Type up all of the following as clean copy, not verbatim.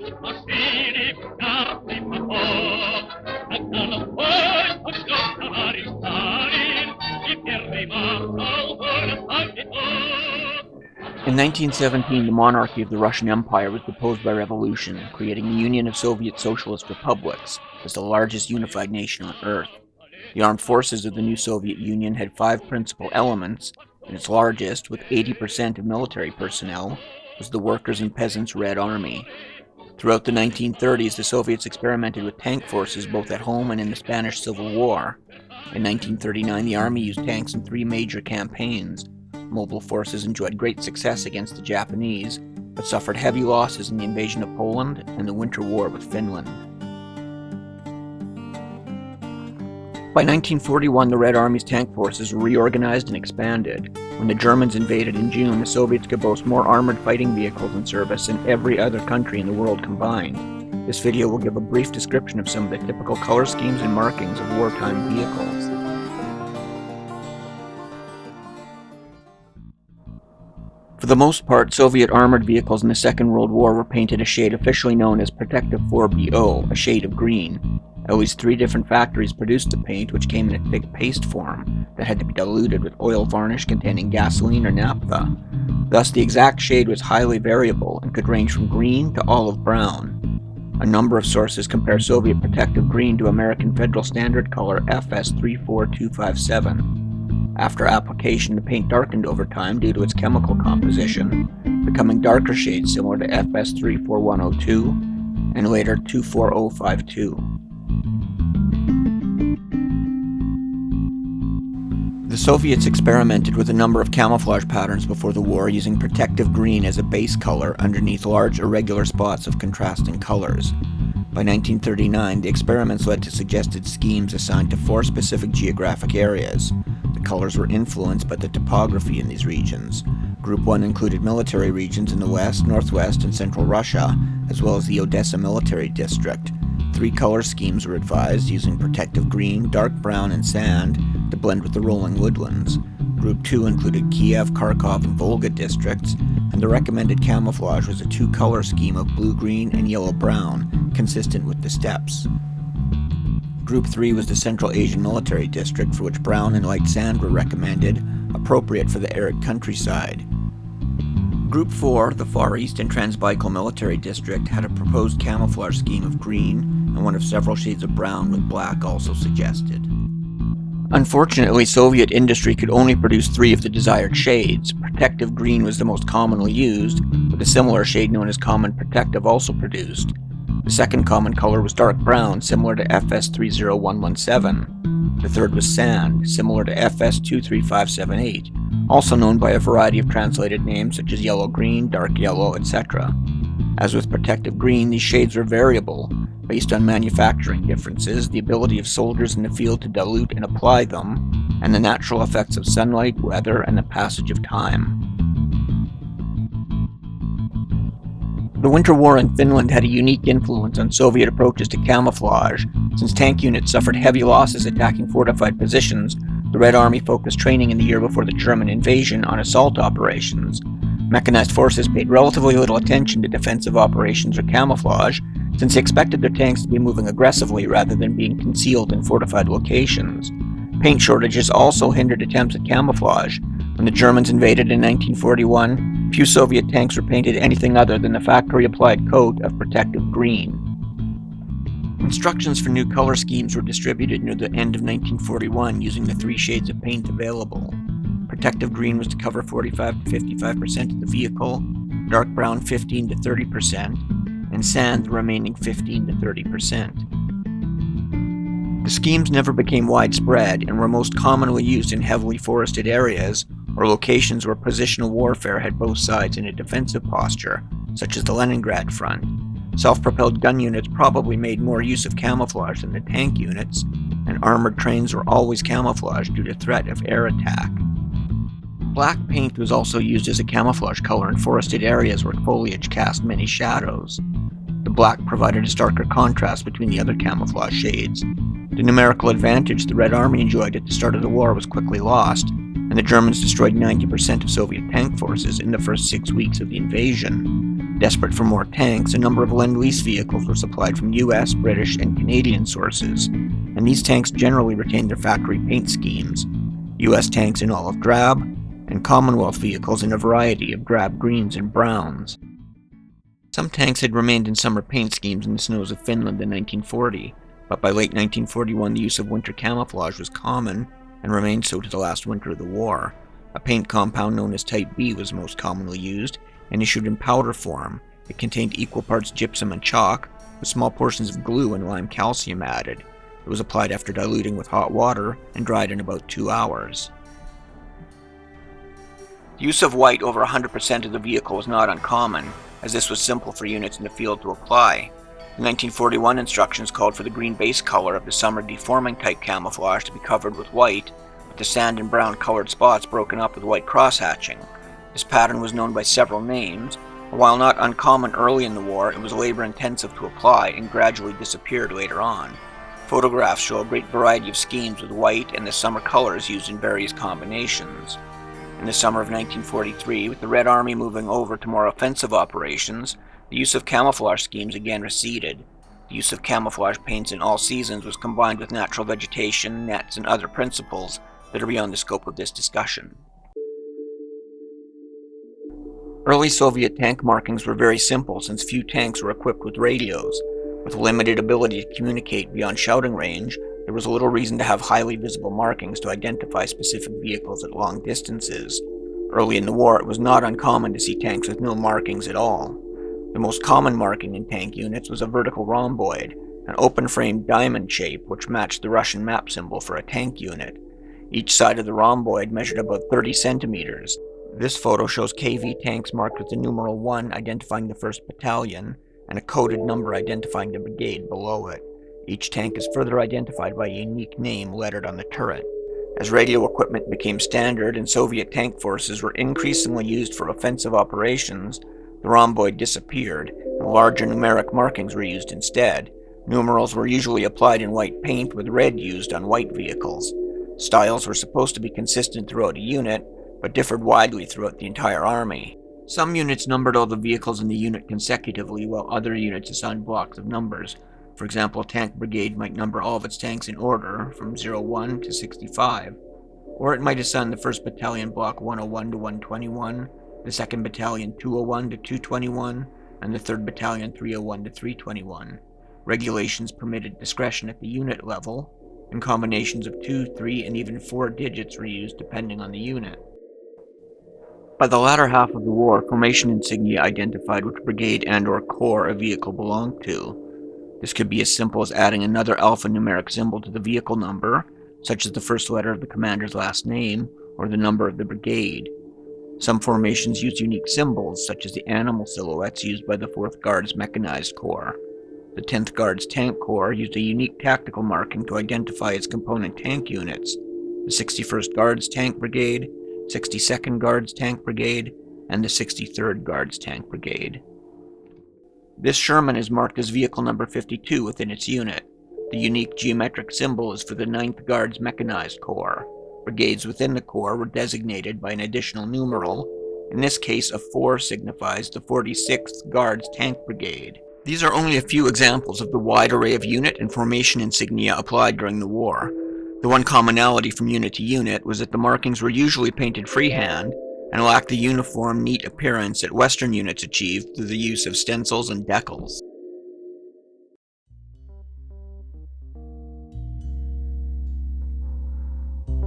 In 1917, the monarchy of the Russian Empire was deposed by revolution, creating the Union of Soviet Socialist Republics as the largest unified nation on Earth. The armed forces of the new Soviet Union had 5 principal elements, and its largest, with 80% of military personnel, was the Workers' and Peasants' Red Army. Throughout the 1930s, the Soviets experimented with tank forces both at home and in the Spanish Civil War. In 1939, the Army used tanks in 3 major campaigns. Mobile forces enjoyed great success against the Japanese, but suffered heavy losses in the invasion of Poland and the Winter War with Finland. By 1941, the Red Army's tank forces were reorganized and expanded. When the Germans invaded in June, the Soviets could boast more armored fighting vehicles in service than every other country in the world combined. This video will give a brief description of some of the typical color schemes and markings of wartime vehicles. For the most part, Soviet armored vehicles in the Second World War were painted a shade officially known as Protective 4BO, a shade of green. At least 3 different factories produced the paint, which came in a thick paste form that had to be diluted with oil varnish containing gasoline or naphtha. Thus, the exact shade was highly variable and could range from green to olive brown. A number of sources compare Soviet Protective Green to American Federal Standard Color FS34257. After application, the paint darkened over time due to its chemical composition, becoming darker shades similar to FS34102 and later 24052. The Soviets experimented with a number of camouflage patterns before the war, using Protective Green as a base color underneath large irregular spots of contrasting colors. By 1939, the experiments led to suggested schemes assigned to 4 specific geographic areas. The colors were influenced by the topography in these regions. Group 1 included military regions in the west, northwest, and central Russia, as well as the Odessa military district. 3 color schemes were advised, using Protective Green, dark brown, and sand to blend with the rolling woodlands. Group 2 included Kiev, Kharkov, and Volga districts, and the recommended camouflage was a 2-color scheme of blue-green and yellow-brown, consistent with the steppes. Group 3 was the Central Asian military district, for which brown and light sand were recommended, appropriate for the arid countryside. Group 4, the Far East and Transbaikal military district, had a proposed camouflage scheme of green and one of several shades of brown, with black also suggested. Unfortunately, Soviet industry could only produce 3 of the desired shades. Protective Green was the most commonly used, with a similar shade known as Common Protective also produced. The second common color was dark brown, similar to FS30117. The third was sand, similar to FS23578, also known by a variety of translated names such as yellow-green, dark yellow, etc. As with Protective Green, these shades were variable, based on manufacturing differences, the ability of soldiers in the field to dilute and apply them, and the natural effects of sunlight, weather, and the passage of time. The Winter War in Finland had a unique influence on Soviet approaches to camouflage. Since tank units suffered heavy losses attacking fortified positions, the Red Army focused training in the year before the German invasion on assault operations. Mechanized forces paid relatively little attention to defensive operations or camouflage, since they expected their tanks to be moving aggressively rather than being concealed in fortified locations. Paint shortages also hindered attempts at camouflage. When the Germans invaded in 1941, few Soviet tanks were painted anything other than the factory-applied coat of Protective Green. Instructions for new color schemes were distributed near the end of 1941 using the 3 shades of paint available. Protective Green was to cover 45 to 55% of the vehicle, dark brown 15 to 30%, and sand the remaining 15 to 30%. The schemes never became widespread and were most commonly used in heavily forested areas or locations where positional warfare had both sides in a defensive posture, such as the Leningrad front. Self-propelled gun units probably made more use of camouflage than the tank units, and armored trains were always camouflaged due to threat of air attack. Black paint was also used as a camouflage color in forested areas where foliage cast many shadows. The black provided a starker contrast between the other camouflage shades. The numerical advantage the Red Army enjoyed at the start of the war was quickly lost, and the Germans destroyed 90% of Soviet tank forces in the first 6 weeks of the invasion. Desperate for more tanks, a number of Lend-Lease vehicles were supplied from US, British, and Canadian sources, and these tanks generally retained their factory paint schemes, US tanks in olive drab, and Commonwealth vehicles in a variety of drab greens and browns. Some tanks had remained in summer paint schemes in the snows of Finland in 1940, but by late 1941 the use of winter camouflage was common, and remained so to the last winter of the war. A paint compound known as Type B was most commonly used, and issued in powder form. It contained equal parts gypsum and chalk, with small portions of glue and lime calcium added. It was applied after diluting with hot water, and dried in about 2 hours. The use of white over 100% of the vehicle was not uncommon, as this was simple for units in the field to apply. The 1941 instructions called for the green base color of the summer deforming type camouflage to be covered with white, with the sand and brown colored spots broken up with white cross-hatching. This pattern was known by several names, and while not uncommon early in the war, it was labor-intensive to apply and gradually disappeared later on. Photographs show a great variety of schemes with white and the summer colors used in various combinations. In the summer of 1943, with the Red Army moving over to more offensive operations, the use of camouflage schemes again receded. The use of camouflage paints in all seasons was combined with natural vegetation, nets, and other principles that are beyond the scope of this discussion. Early Soviet tank markings were very simple since few tanks were equipped with radios. With limited ability to communicate beyond shouting range, there was little reason to have highly visible markings to identify specific vehicles at long distances. Early in the war, it was not uncommon to see tanks with no markings at all. The most common marking in tank units was a vertical rhomboid, an open-framed diamond shape which matched the Russian map symbol for a tank unit. Each side of the rhomboid measured about 30 centimeters. This photo shows KV tanks marked with the numeral 1 identifying the 1st Battalion, and a coded number identifying the brigade below it. Each tank is further identified by a unique name lettered on the turret. As radio equipment became standard and Soviet tank forces were increasingly used for offensive operations, the rhomboid disappeared, and larger numeric markings were used instead. Numerals were usually applied in white paint, with red used on white vehicles. Styles were supposed to be consistent throughout a unit, but differed widely throughout the entire army. Some units numbered all the vehicles in the unit consecutively, while other units assigned blocks of numbers. For example, a tank brigade might number all of its tanks in order, from 01 to 65. Or it might assign the 1st Battalion Block 101 to 121, the 2nd Battalion 201 to 221, and the 3rd Battalion 301 to 321. Regulations permitted discretion at the unit level, and combinations of 2, 3, and even 4 digits were used depending on the unit. By the latter half of the war, formation insignia identified which brigade and/or corps a vehicle belonged to. This could be as simple as adding another alphanumeric symbol to the vehicle number, such as the first letter of the commander's last name, or the number of the brigade. Some formations use unique symbols, such as the animal silhouettes used by the 4th Guards Mechanized Corps. The 10th Guards Tank Corps used a unique tactical marking to identify its component tank units: the 61st Guards Tank Brigade, 62nd Guards Tank Brigade, and the 63rd Guards Tank Brigade. This Sherman is marked as vehicle number 52 within its unit. The unique geometric symbol is for the 9th Guards Mechanized Corps. Brigades within the corps were designated by an additional numeral. In this case, a 4 signifies the 46th Guards Tank Brigade. These are only a few examples of the wide array of unit and formation insignia applied during the war. The one commonality from unit to unit was that the markings were usually painted freehand and lacked the uniform, neat appearance that Western units achieved through the use of stencils and decals.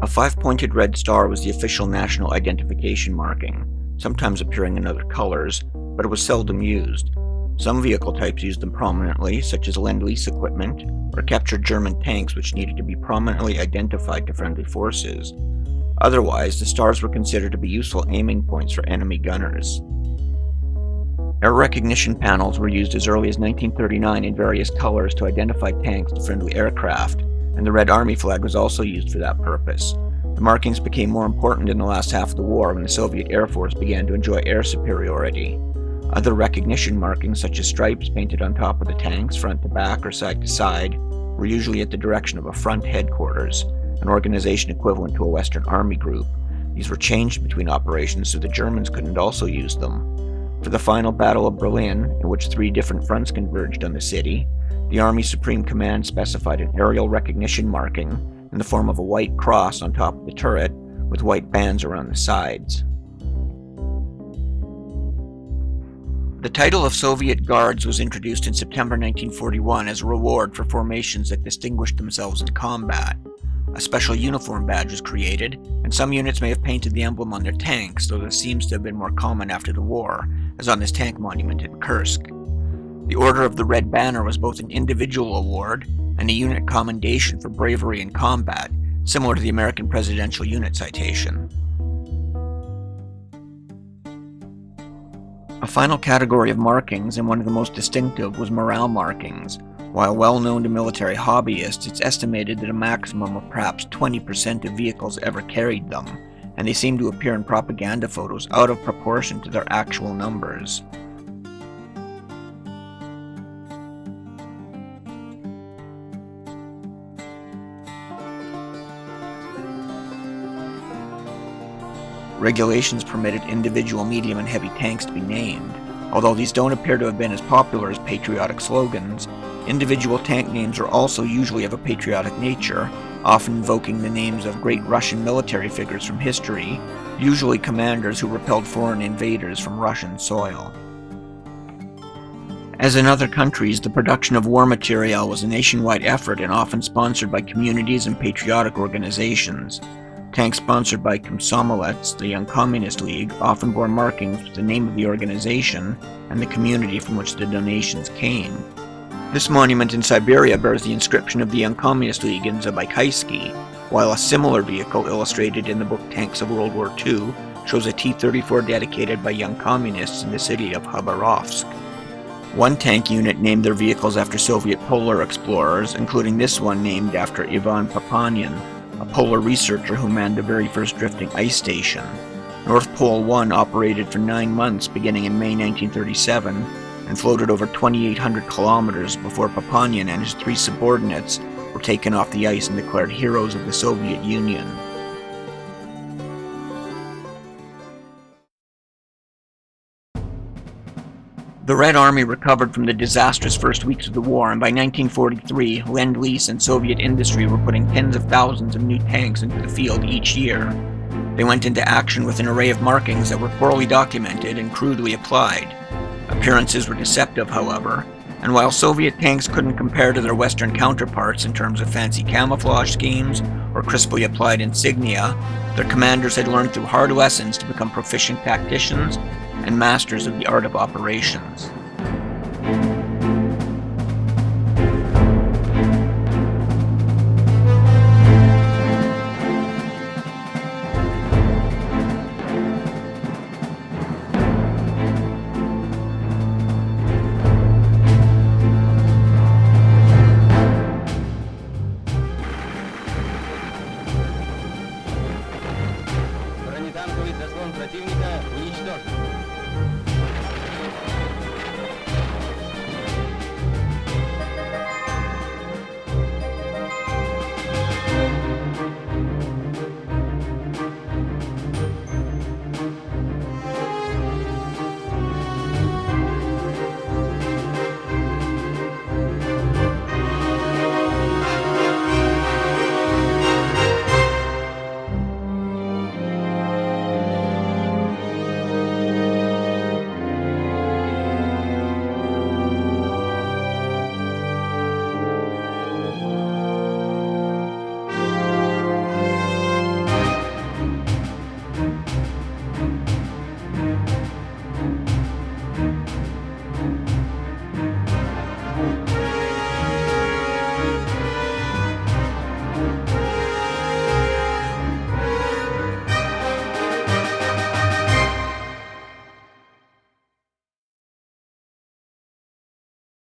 A 5-pointed red star was the official national identification marking, sometimes appearing in other colors, but it was seldom used. Some vehicle types used them prominently, such as Lend-Lease equipment, or captured German tanks which needed to be prominently identified to friendly forces. Otherwise, the stars were considered to be useful aiming points for enemy gunners. Air recognition panels were used as early as 1939 in various colors to identify tanks to friendly aircraft, and the Red Army flag was also used for that purpose. The markings became more important in the last half of the war when the Soviet Air Force began to enjoy air superiority. Other recognition markings, such as stripes painted on top of the tanks, front to back or side to side, were usually at the direction of a front headquarters, an organization equivalent to a Western Army group. These were changed between operations so the Germans couldn't also use them. For the final Battle of Berlin, in which 3 different fronts converged on the city, the Army Supreme Command specified an aerial recognition marking in the form of a white cross on top of the turret with white bands around the sides. The title of Soviet Guards was introduced in September 1941 as a reward for formations that distinguished themselves in combat. A special uniform badge was created, and some units may have painted the emblem on their tanks, though this seems to have been more common after the war, as on this tank monument in Kursk. The Order of the Red Banner was both an individual award and a unit commendation for bravery in combat, similar to the American Presidential Unit Citation. A final category of markings, and one of the most distinctive, was morale markings. While well known to military hobbyists, it's estimated that a maximum of perhaps 20% of vehicles ever carried them, and they seem to appear in propaganda photos out of proportion to their actual numbers. Regulations permitted individual medium and heavy tanks to be named. Although these don't appear to have been as popular as patriotic slogans, individual tank names are also usually of a patriotic nature, often invoking the names of great Russian military figures from history, usually commanders who repelled foreign invaders from Russian soil. As in other countries, the production of war material was a nationwide effort and often sponsored by communities and patriotic organizations. Tanks sponsored by Komsomolets, the Young Communist League, often bore markings with the name of the organization and the community from which the donations came. This monument in Siberia bears the inscription of the Young Communist League in Zabaykaysky, while a similar vehicle illustrated in the book Tanks of World War II shows a T-34 dedicated by Young Communists in the city of Khabarovsk. One tank unit named their vehicles after Soviet polar explorers, including this one named after Ivan Papanin, a polar researcher who manned the very first drifting ice station. North Pole 1 operated for 9 months beginning in May 1937 and floated over 2,800 kilometers before Papanin and his 3 subordinates were taken off the ice and declared heroes of the Soviet Union. The Red Army recovered from the disastrous first weeks of the war, and by 1943, Lend-Lease and Soviet industry were putting tens of thousands of new tanks into the field each year. They went into action with an array of markings that were poorly documented and crudely applied. Appearances were deceptive, however, and while Soviet tanks couldn't compare to their Western counterparts in terms of fancy camouflage schemes or crisply applied insignia, their commanders had learned through hard lessons to become proficient tacticians and masters of the art of operations.